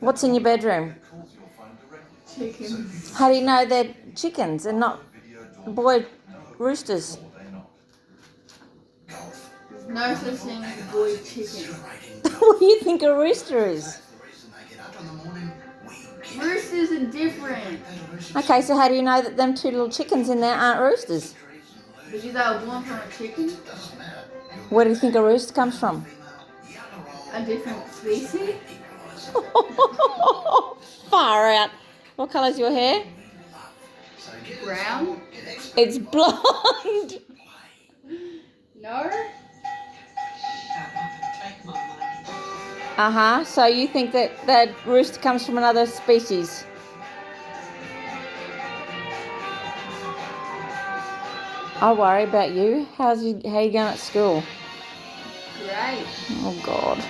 What's in your bedroom? Chickens. How do you know they're chickens and not boy roosters? There's no such thing as a boy chicken. What do you think a rooster is? Roosters are different. Okay, so how do you know that them two little chickens in there aren't roosters? Because they were born from a chicken. Where do you think a rooster comes from? A different species. Far out. What colour's your hair? Brown. It's blonde. No. So you think that rooster comes from another species? I worry about you. How are you going at school? Great. Oh God.